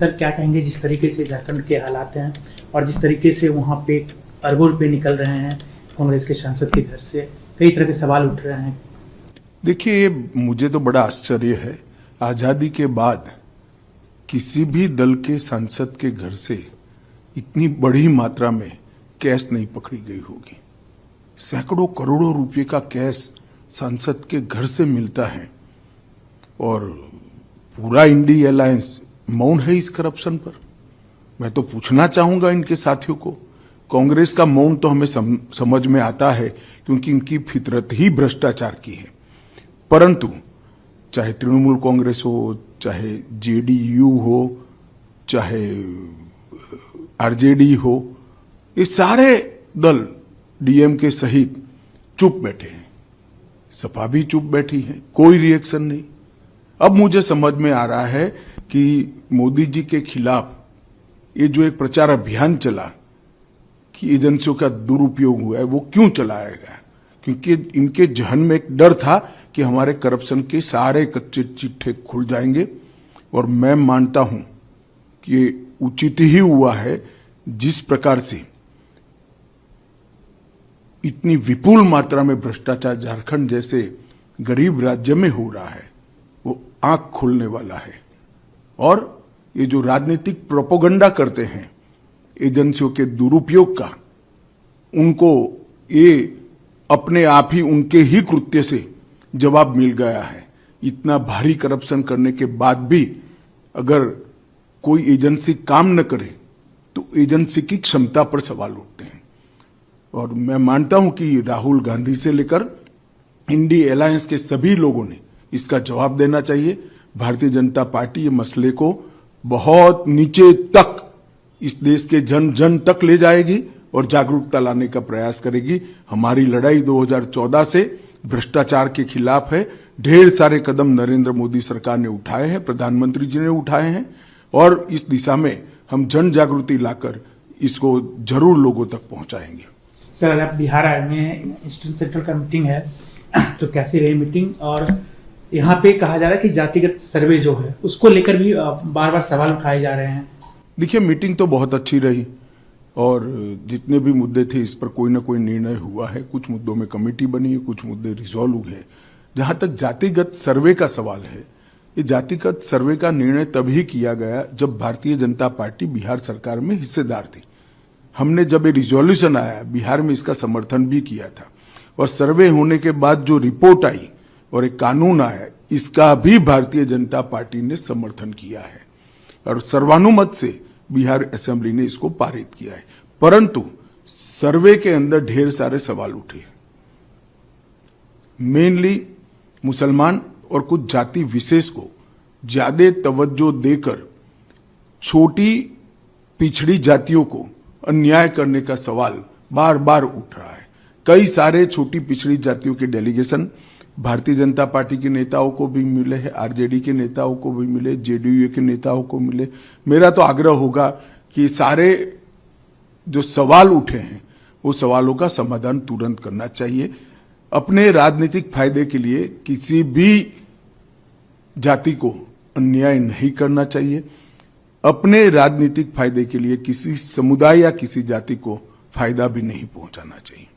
Sir क्या कहेंगे जिस तरीके से झारखंड के हालात हैं और जिस तरीके से वहाँ पे अरगोल पे निकल रहे हैं कांग्रेस के सांसद के घर से कई तरह के सवाल उठ रहे हैं। देखिए, मुझे तो बड़ा आश्चर्य है, आजादी के बाद किसी भी दल के सांसद के घर से इतनी बड़ी मात्रा में कैश नहीं पकड़ी गई होगी। सैकड़ों करोड़ों रुपए का कैश सांसद के घर से मिलता है और पूरा इंडी अलायंस मौन है इस करप्शन पर। मैं तो पूछना चाहूंगा इनके साथियों को, कांग्रेस का मौन तो हमें समझ में आता है क्योंकि इनकी फितरत ही भ्रष्टाचार की है, परंतु चाहे तृणमूल कांग्रेस हो, चाहे जेडीयू हो, चाहे आरजेडी हो, ये सारे दल डीएमके सहित चुप बैठे हैं। सपा भी चुप बैठी है, कोई रिएक्शन नहीं। अब मुझे समझ में आ रहा है कि मोदी जी के खिलाफ ये जो एक प्रचार अभियान चला कि एजेंसियों का दुरुपयोग हुआ है, वो क्यों चलाया गया? क्योंकि इनके जहन में एक डर था कि हमारे करप्शन के सारे कच्चे चिट्ठे खुल जाएंगे, और मैं मानता हूं कि ये उचित ही हुआ है। जिस प्रकार से इतनी विपुल मात्रा में भ्रष्टाचार झारखंड जैसे गरीब राज्य में हो रहा है, वो आंख खोलने वाला है। और ये जो राजनीतिक प्रोपेगेंडा करते हैं एजेंसियों के दुरुपयोग का, उनको ये अपने आप ही उनके ही कृत्य से जवाब मिल गया है। इतना भारी करप्शन करने के बाद भी अगर कोई एजेंसी काम न करे तो एजेंसी की क्षमता पर सवाल उठते हैं। और मैं मानता हूं कि राहुल गांधी से लेकर इंडी अलायंस के सभी लोगों ने इसका जवाब देना चाहिए। भारतीय जनता पार्टी ये मसले को बहुत नीचे तक, इस देश के जन जन तक ले जाएगी और जागरूकता लाने का प्रयास करेगी। हमारी लड़ाई 2014 से भ्रष्टाचार के खिलाफ है। ढेर सारे कदम नरेंद्र मोदी सरकार ने उठाए हैं, प्रधानमंत्री जी ने उठाए हैं, और इस दिशा में हम जन जागृति लाकर इसको जरूर लोगों तक पहुंचाएंगे। सर आप बिहार आए में ईस्टर्न सेंट्रल का मीटिंग है, तो कैसी रही मीटिंग? और यहाँ पे कहा जा रहा है कि जातिगत सर्वे जो है उसको लेकर भी बार बार सवाल उठाए जा रहे हैं। देखिए, मीटिंग तो बहुत अच्छी रही और जितने भी मुद्दे थे इस पर कोई ना कोई निर्णय हुआ है। कुछ मुद्दों में कमेटी बनी है, कुछ मुद्दे रिजॉल्व हुए हैं। जहां तक जातिगत सर्वे का सवाल है, ये जातिगत सर्वे का निर्णय तभी किया गया जब भारतीय जनता पार्टी बिहार सरकार में हिस्सेदार थी। हमने जब ये रिजोल्यूशन आया, बिहार में इसका समर्थन भी किया था, और सर्वे होने के बाद जो रिपोर्ट आई और एक कानून आया, इसका भी भारतीय जनता पार्टी ने समर्थन किया है और सर्वानुमत से बिहार असेंबली ने इसको पारित किया है। परंतु सर्वे के अंदर ढेर सारे सवाल उठे, मेनली मुसलमान और कुछ जाति विशेष को ज्यादा तवज्जो देकर छोटी पिछड़ी जातियों को अन्याय करने का सवाल बार बार उठ रहा है। कई सारे छोटी पिछड़ी जातियों के डेलीगेशन भारतीय जनता पार्टी के नेताओं को भी मिले हैं, आरजेडी के नेताओं को भी मिले, जेडीयू के नेताओं को मिले। मेरा तो आग्रह होगा कि सारे जो सवाल उठे हैं वो सवालों का समाधान तुरंत करना चाहिए। अपने राजनीतिक फायदे के लिए किसी भी जाति को अन्याय नहीं करना चाहिए। अपने राजनीतिक फायदे के लिए किसी समुदाय या किसी जाति को फायदा भी नहीं पहुंचाना चाहिए।